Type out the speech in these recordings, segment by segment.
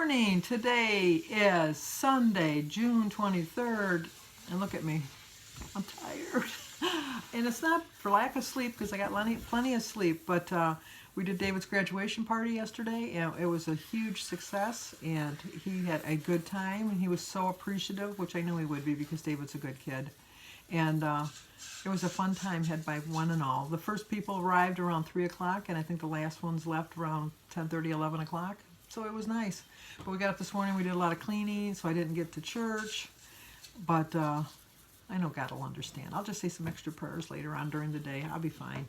morning. Today is Sunday, June 23rd. And look at me. I'm tired. And it's not for lack of sleep because I got plenty of sleep. But we did David's graduation party yesterday. And it was a huge success. And he had a good time. And he was so appreciative, which I knew he would be because David's a good kid. And it was a fun time had by one and all. The first people arrived around 3 o'clock. And I think the last ones left around 10:30, 11 o'clock. So it was nice. But we got up this morning, we did a lot of cleaning, so I didn't get to church. But I know God will understand. I'll just say some extra prayers later on during the day. I'll be fine,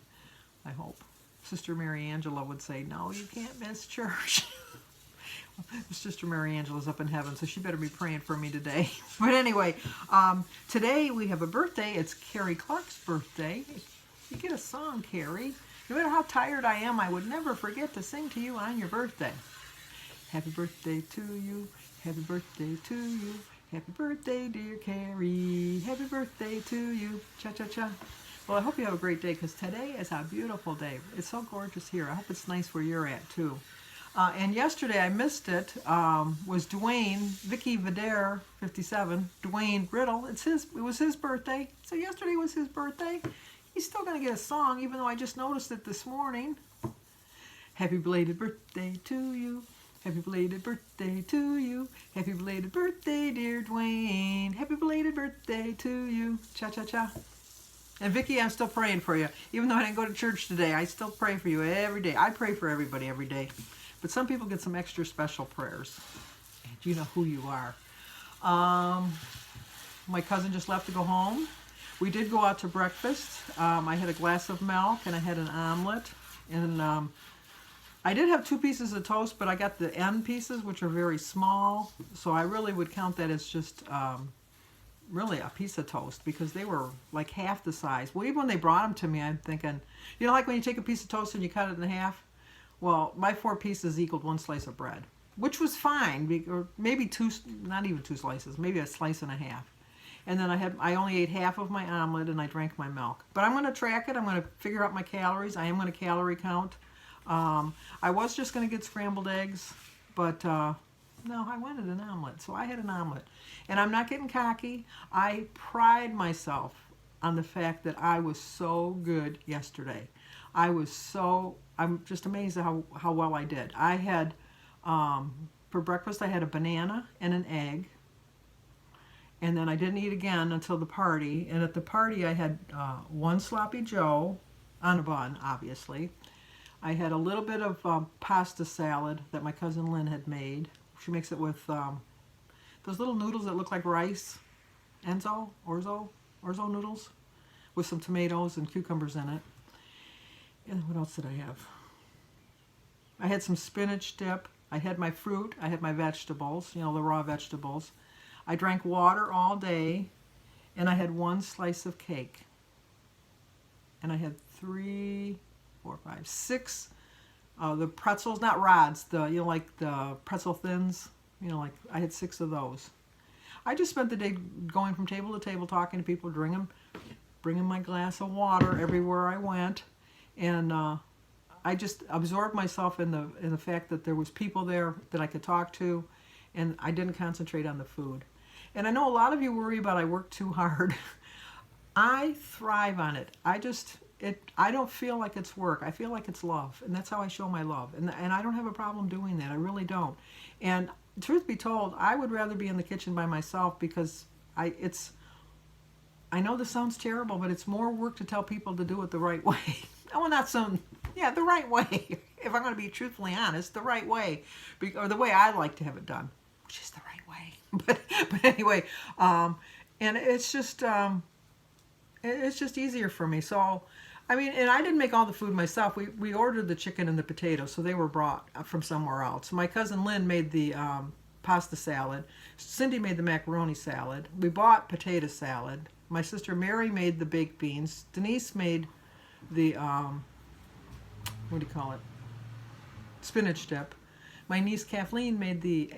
I hope. Sister Mary Angela would say, no, you can't miss church. Sister Mary Angela's up in heaven, so she better be praying for me today. But anyway, today we have a birthday. It's Carrie Clark's birthday. You get a song, Carrie. No matter how tired I am, I would never forget to sing to you on your birthday. Happy birthday to you, happy birthday to you, happy birthday dear Carrie, happy birthday to you, cha-cha-cha. Well, I hope you have a great day because today is a beautiful day. It's so gorgeous here. I hope it's nice where you're at too. And yesterday I missed it, was Dwayne, Vicky Videre, 57, Dwayne Riddle. It was his birthday, so yesterday was his birthday. He's still going to get a song even though I just noticed it this morning. Happy belated birthday to you. Happy belated birthday to you. Happy belated birthday, dear Dwayne. Happy belated birthday to you. Cha-cha-cha. And Vicki, I'm still praying for you. Even though I didn't go to church today, I still pray for you every day. I pray for everybody every day. But some people get some extra special prayers. And you know who you are. My cousin just left to go home. We did go out to breakfast. I had a glass of milk and I had an omelet. And I did have 2 pieces of toast, but I got the end pieces, which are very small. So I really would count that as just really a piece of toast because they were like half the size. Well, even when they brought them to me, I'm thinking, you know, like when you take a piece of toast and you cut it in half? Well, my 4 pieces equaled 1 slice of bread, which was fine, or maybe 2, not even 2 slices, maybe a slice and a half. And then I only ate half of my omelet and I drank my milk. But I'm going to track it. I'm going to figure out my calories. I am going to calorie count. I was just going to get scrambled eggs, but no, I wanted an omelet, so I had an omelet. And I'm not getting cocky. I pride myself on the fact that I was so good yesterday. I'm just amazed at how well I did. I had, for breakfast, I had a banana and an egg. And then I didn't eat again until the party. And at the party, I had 1 sloppy Joe on a bun, obviously. I had a little bit of pasta salad that my cousin Lynn had made. She makes it with those little noodles that look like rice. Orzo noodles with some tomatoes and cucumbers in it. And what else did I have? I had some spinach dip. I had my fruit. I had my vegetables, you know, the raw vegetables. I drank water all day, and I had 1 slice of cake. And I had 3, 4, 5, 6 the pretzels, not rods, like the pretzel thins, like I had 6 of those. I just spent the day going from table to table talking to people, bringing my glass of water everywhere I went, and I just absorbed myself in the fact that there was people there that I could talk to, and I didn't concentrate on the food. And I know a lot of you worry about I work too hard. I thrive on it. I don't feel like it's work. I feel like it's love, and that's how I show my love. And I don't have a problem doing that. I really don't. And truth be told, I would rather be in the kitchen by myself because I know this sounds terrible, but it's more work to tell people to do it the right way. Well, the right way. If I'm going to be truthfully honest, the right way, or the way I like to have it done, which is the right way. But anyway, and it's just easier for me. So, I mean, and I didn't make all the food myself. We ordered the chicken and the potatoes, so they were brought from somewhere else. My cousin Lynn made the pasta salad. Cindy made the macaroni salad. We bought potato salad. My sister Mary made the baked beans. Denise made the, what do you call it? Spinach dip. My niece Kathleen made the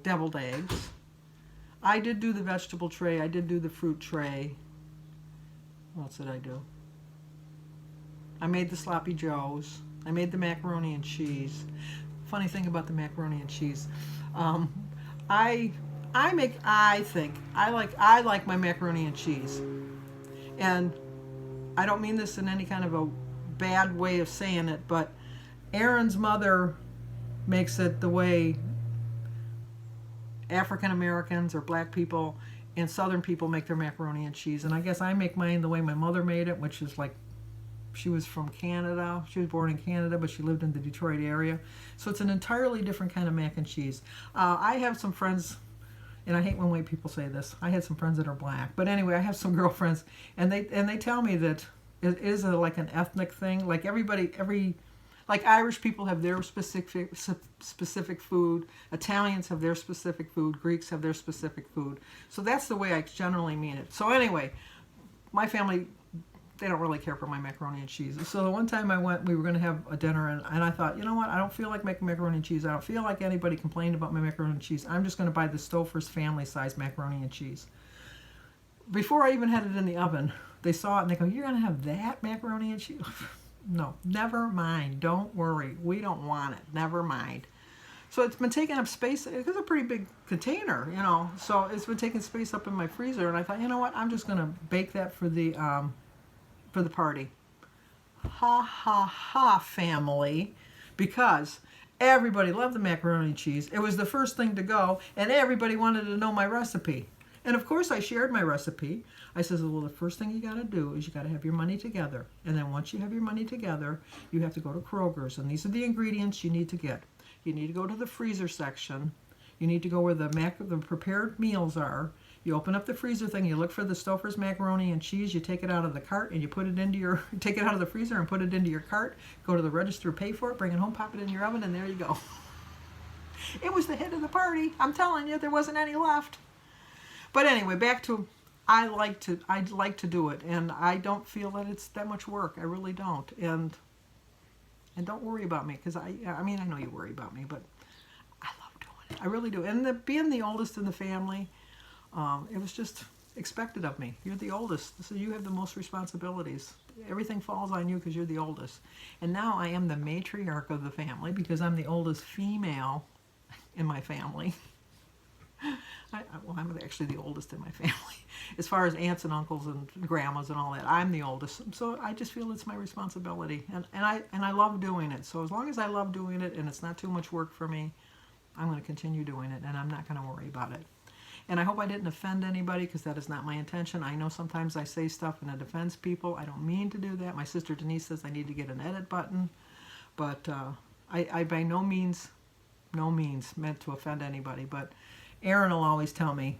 deviled eggs. I did do the vegetable tray. I did do the fruit tray. What else did I do? I made the sloppy joes. I made the macaroni and cheese. Funny thing about the macaroni and cheese, Um, I I like my macaroni and cheese, and I don't mean this in any kind of a bad way of saying it, but Aaron's mother makes it the way African Americans or black people and Southern people make their macaroni and cheese. And I guess I make mine the way my mother made it, which is like, she was from Canada. She was born in Canada, but she lived in the Detroit area. So it's an entirely different kind of mac and cheese. I have some friends, and I hate when white people say this. I had some friends that are black, but anyway, I have some girlfriends, and they tell me that it is like an ethnic thing. Like like Irish people have their specific food. Italians have their specific food. Greeks have their specific food. So that's the way I generally mean it. So anyway, my family, they don't really care for my macaroni and cheese. So the one time I went, we were going to have a dinner, and I thought, you know what? I don't feel like making macaroni and cheese. I don't feel like anybody complained about my macaroni and cheese. I'm just going to buy the Stouffer's family-size macaroni and cheese. Before I even had it in the oven, they saw it and they go, "You're going to have that macaroni and cheese?" No, never mind. Don't worry. We don't want it. Never mind. So it's been taking up space. It's a pretty big container, you know. So it's been taking space up in my freezer, and I thought, you know what? I'm just going to bake that for the party. Ha ha ha, family, because everybody loved the macaroni and cheese. It was the first thing to go, and everybody wanted to know my recipe. And of course I shared my recipe. I says, well, the first thing you got to do is you got to have your money together. And then once you have your money together, you have to go to Kroger's. And these are the ingredients you need to get. You need to go to the freezer section. You need to go where the prepared meals are. You open up the freezer thing, you look for the Stouffer's macaroni and cheese, you take it out of the cart and you put it into your, take it out of the freezer and put it into your cart, go to the register, pay for it, bring it home, pop it in your oven, and there you go. It was the hit of the party. I'm telling you, there wasn't any left. But anyway, back to, I'd like to do it, and I don't feel that it's that much work. I really don't. And don't worry about me, because I mean, I know you worry about me, but I love doing it. I really do. And being the oldest in the family, it was just expected of me. You're the oldest, so you have the most responsibilities. Everything falls on you because you're the oldest. And now I am the matriarch of the family because I'm the oldest female in my family. Well, I'm actually the oldest in my family. As far as aunts and uncles and grandmas and all that, I'm the oldest. So I just feel it's my responsibility. And I love doing it. So as long as I love doing it and it's not too much work for me, I'm going to continue doing it, and I'm not going to worry about it. And I hope I didn't offend anybody, because that is not my intention. I know sometimes I say stuff and it offends people. I don't mean to do that. My sister Denise says I need to get an edit button. But I by no means meant to offend anybody. But Aaron will always tell me,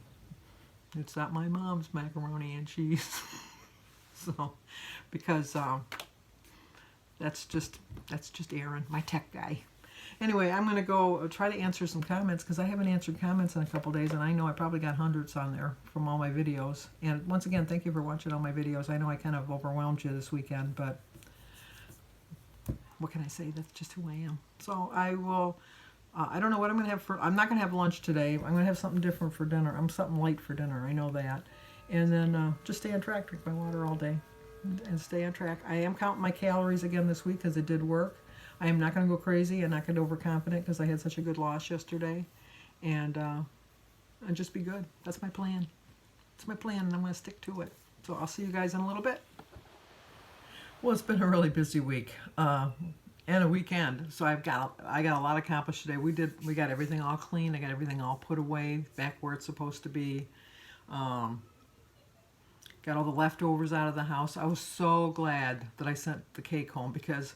it's not my mom's macaroni and cheese. So, because that's just Aaron, my tech guy. Anyway, I'm going to go try to answer some comments, because I haven't answered comments in a couple days, and I know I probably got hundreds on there from all my videos. And once again, thank you for watching all my videos. I know I kind of overwhelmed you this weekend, but what can I say? That's just who I am. So I will, I don't know what I'm going to have I'm not going to have lunch today. I'm going to have something different for dinner. Something light for dinner. I know that. And then just stay on track, drink my water all day, and stay on track. I am counting my calories again this week, because it did work. I am not going to go crazy and not get overconfident, because I had such a good loss yesterday. And just be good. That's my plan. It's my plan, and I'm going to stick to it. So I'll see you guys in a little bit. Well, it's been a really busy week and a weekend. So I got a lot accomplished today. We got everything all clean. I got everything all put away back where it's supposed to be. Got all the leftovers out of the house. I was so glad that I sent the cake home, because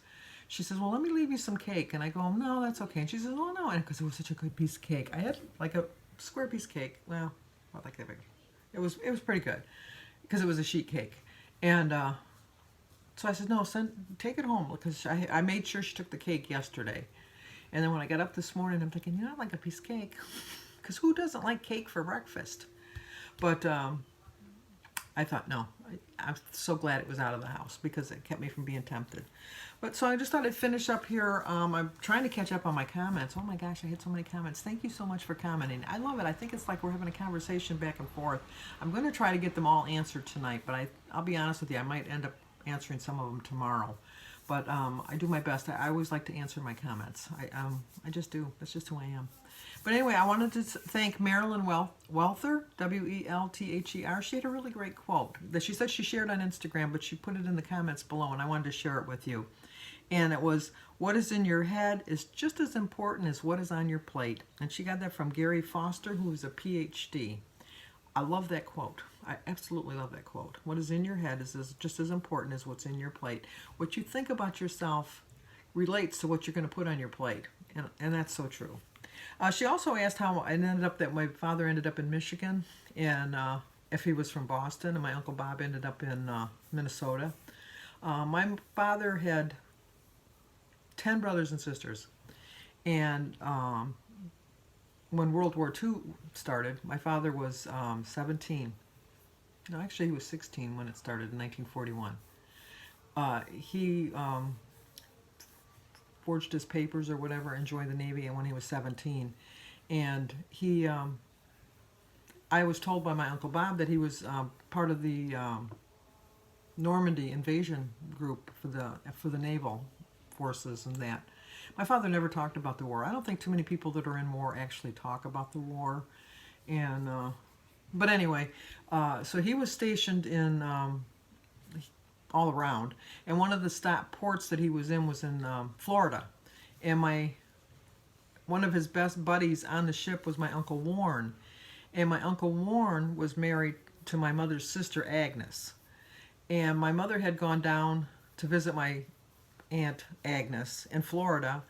she says, well, let me leave you some cake. And I go, no, that's okay. And she says, oh, no, because it was such a good piece of cake. I had like a square piece of cake. Well, not like that big. It was pretty good, because it was a sheet cake. And so I said, no, take it home, because I made sure she took the cake yesterday. And then when I got up this morning, I'm thinking, I'd like a piece of cake, because who doesn't like cake for breakfast? But I thought, no, I'm so glad it was out of the house, because it kept me from being tempted. But so I just thought I'd finish up here. I'm trying to catch up on my comments. Oh my gosh, I had so many comments. Thank you so much for commenting. I love it. I think it's like we're having a conversation back and forth. I'm going to try to get them all answered tonight, but I'll be honest with you, I might end up answering some of them tomorrow. But I do my best. I always like to answer my comments. I just do. That's just who I am. But anyway, I wanted to thank Marilyn Welther, Welther. She had a really great quote that she said she shared on Instagram, but she put it in the comments below, and I wanted to share it with you. And it was, what is in your head is just as important as what is on your plate. And she got that from Gary Foster, who is a PhD. I love that quote. I absolutely love that quote. What is in your head is just as important as what's in your plate. What you think about yourself relates to what you're going to put on your plate. And that's so true. She also asked how it ended up that my father ended up in Michigan, and if he was from Boston, and my Uncle Bob ended up in Minnesota. My father had 10 brothers and sisters, and when World War II started, my father was 17. No, actually he was 16 when it started in 1941. He forged his papers or whatever and joined the Navy when he was 17. And he, I was told by my Uncle Bob that he was part of the Normandy invasion group for the naval forces and that. My father never talked about the war. I don't think too many people that are in war actually talk about the war. And but anyway, so he was stationed in all around, and one of the stop ports that he was in Florida. And one of his best buddies on the ship was my Uncle Warren, and my Uncle Warren was married to my mother's sister Agnes. And my mother had gone down to visit my Aunt Agnes in Florida,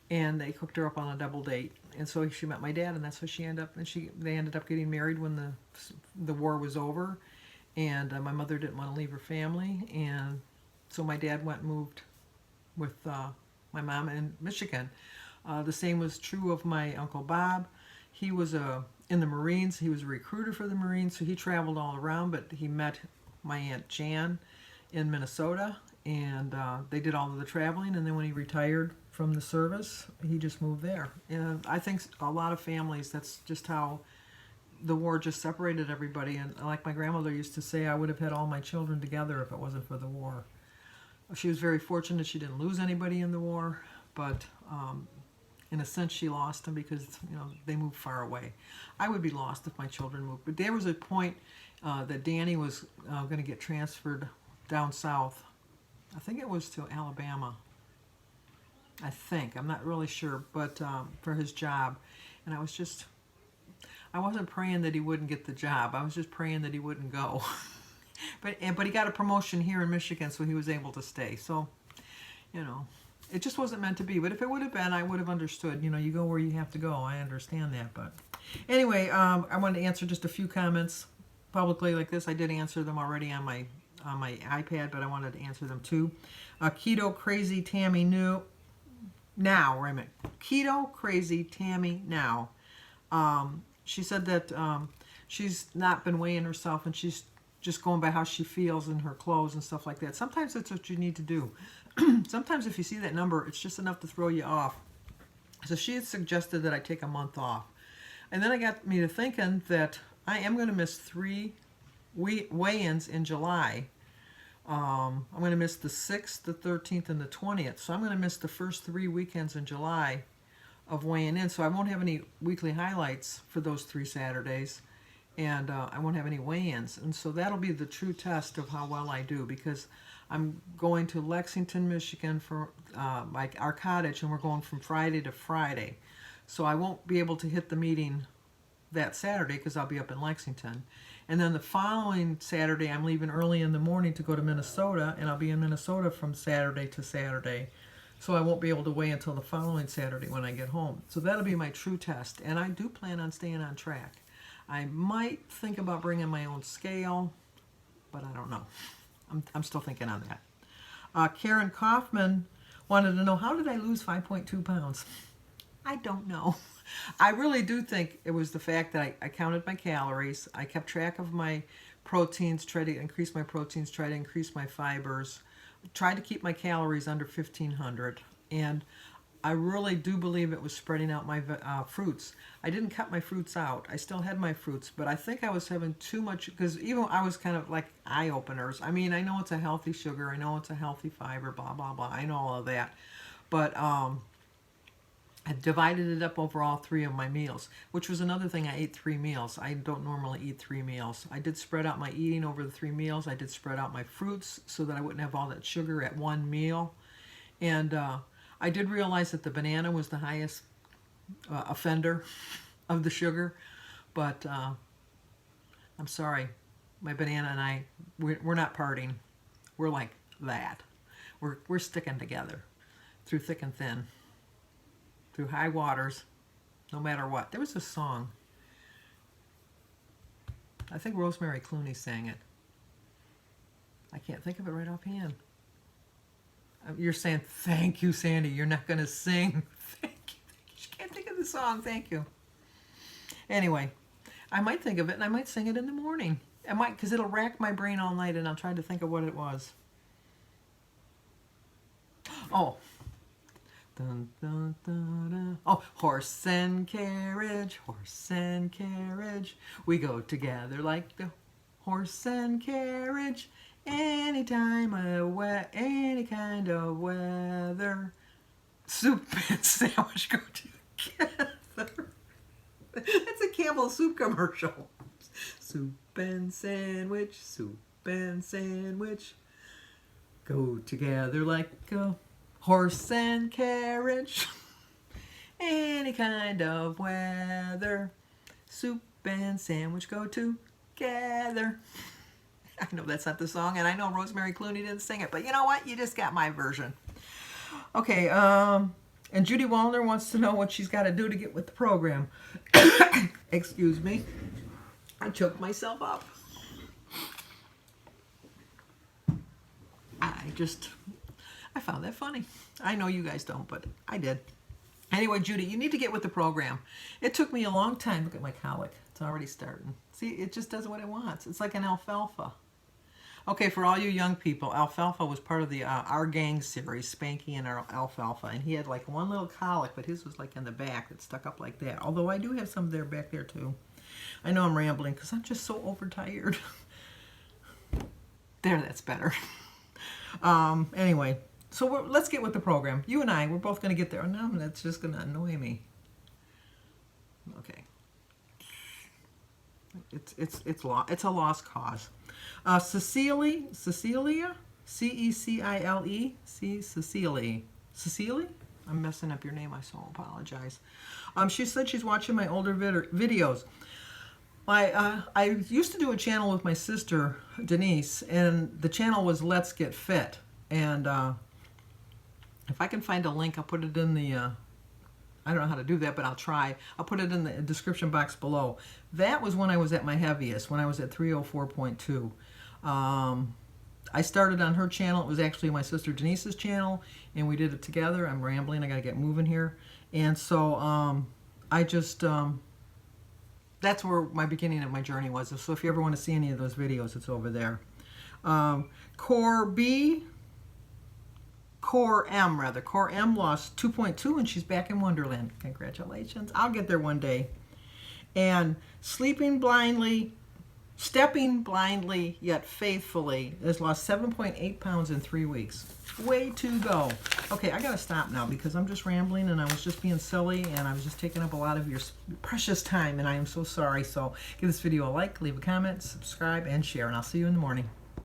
and they hooked her up on a double date. And so she met my dad, and that's how they ended up getting married when the war was over. And my mother didn't want to leave her family, and so my dad went and moved with my mom in Michigan. The same was true of my Uncle Bob. He was in the Marines. He was a recruiter for the Marines, so he traveled all around, but he met my Aunt Jan in Minnesota, and they did all of the traveling, and then when he retired from the service, he just moved there. And I think a lot of families, that's just how the war just separated everybody. And like my grandmother used to say, I would have had all my children together if it wasn't for the war. She was very fortunate she didn't lose anybody in the war, but in a sense she lost them because they moved far away. I would be lost if my children moved. But there was a point that Danny was going to get transferred down south. I think it was to Alabama. I think. I'm not really sure, but for his job. And I wasn't praying that he wouldn't get the job. I was just praying that he wouldn't go. But he got a promotion here in Michigan, so he was able to stay. So, it just wasn't meant to be. But if it would have been, I would have understood. You go where you have to go. I understand that. But anyway, I wanted to answer just a few comments publicly like this. I did answer them already on my iPad, but I wanted to answer them too. Keto Crazy Tammy Keto Crazy Tammy Now. She said that she's not been weighing herself, and she's just going by how she feels in her clothes and stuff like that. Sometimes that's what you need to do. Sometimes if you see that number, it's just enough to throw you off. So she had suggested that I take a month off. And then it got me to thinking that I am going to miss 3 weigh-ins in July. I'm going to miss the 6th, the 13th, and the 20th. So I'm going to miss the first 3 weekends in July of weighing in. So I won't have any weekly highlights for those 3 Saturdays. And I won't have any weigh-ins. And so that'll be the true test of how well I do, because I'm going to Lexington, Michigan for our cottage, and we're going from Friday to Friday. So I won't be able to hit the meeting that Saturday because I'll be up in Lexington. And then the following Saturday, I'm leaving early in the morning to go to Minnesota, and I'll be in Minnesota from Saturday to Saturday. So I won't be able to weigh until the following Saturday when I get home. So that'll be my true test. And I do plan on staying on track. I might think about bringing my own scale, but I don't know. I'm still thinking on that. Karen Kaufman wanted to know, how did I lose 5.2 pounds? I don't know. I really do think it was the fact that I counted my calories. I kept track of my proteins, tried to increase my proteins, tried to increase my fibers, tried to keep my calories under 1,500. And I really do believe it was spreading out my fruits. I didn't cut my fruits out. I still had my fruits, but I think I was having too much, because even I was kind of like eye openers. I mean, I know it's a healthy sugar. I know it's a healthy fiber, blah, blah, blah. I know all of that. But I divided it up over all 3 of my meals, which was another thing. I ate 3 meals. I don't normally eat 3 meals. I did spread out my eating over the 3 meals. I did spread out my fruits so that I wouldn't have all that sugar at one meal. And I did realize that the banana was the highest offender of the sugar, but I'm sorry, my banana and I, we're not parting. We're like that. We're sticking together through thick and thin, through high waters, no matter what. There was a song. I think Rosemary Clooney sang it. I can't think of it right offhand. You're saying, thank you, Sandy. You're not going to sing. Thank you. She can't think of the song. Thank you. Anyway, I might think of it, and I might sing it in the morning. I might, because it'll rack my brain all night, and I'll try to think of what it was. Oh. Dun, dun, dun, dun. Oh, horse and carriage, we go together like the horse and carriage. Any time of any kind of weather, soup and sandwich go together. That's a Campbell soup commercial. Soup and sandwich go together like a horse and carriage. Any kind of weather, soup and sandwich go together. I know that's not the song, and I know Rosemary Clooney didn't sing it, but you know what? You just got my version. Okay, and Judy Wallner wants to know what she's got to do to get with the program. Excuse me. I choked myself up. I found that funny. I know you guys don't, but I did. Anyway, Judy, you need to get with the program. It took me a long time. Look at my colic. It's already starting. See, it just does what it wants. It's like an alfalfa. Okay, for all you young people, Alfalfa was part of the Our Gang series, Spanky and Alfalfa, and he had like one little colic, but his was like in the back. It stuck up like that, although I do have some there back there too. I know I'm rambling because I'm just so overtired. There, that's better. Anyway, so let's get with the program. You and I, we're both going to get there. Oh, no, that's just going to annoy me. Okay. It's a lost cause. Cecilia, C-E-C-I-L-E, Cecilia. I'm messing up your name. I so apologize. She said she's watching my older videos. I used to do a channel with my sister Denise, and the channel was Let's Get Fit. And if I can find a link, I'll put it in the. I don't know how to do that, but I'll try. I'll put it in the description box below. That was when I was at my heaviest, when I was at 304.2. I started on her channel. It was actually my sister Denise's channel, and we did it together. I'm rambling. I got to get moving here. And so I just, that's where my beginning of my journey was. So if you ever want to see any of those videos, it's over there. Core M lost 2.2, and she's back in Wonderland. Congratulations. I'll get there one day. And stepping blindly yet faithfully has lost 7.8 pounds in 3 weeks. Way to go. Okay, I gotta stop now because I'm just rambling and I was just being silly and I was just taking up a lot of your precious time, and I am so sorry. So give this video a like, leave a comment, subscribe, and share, and I'll see you in the morning.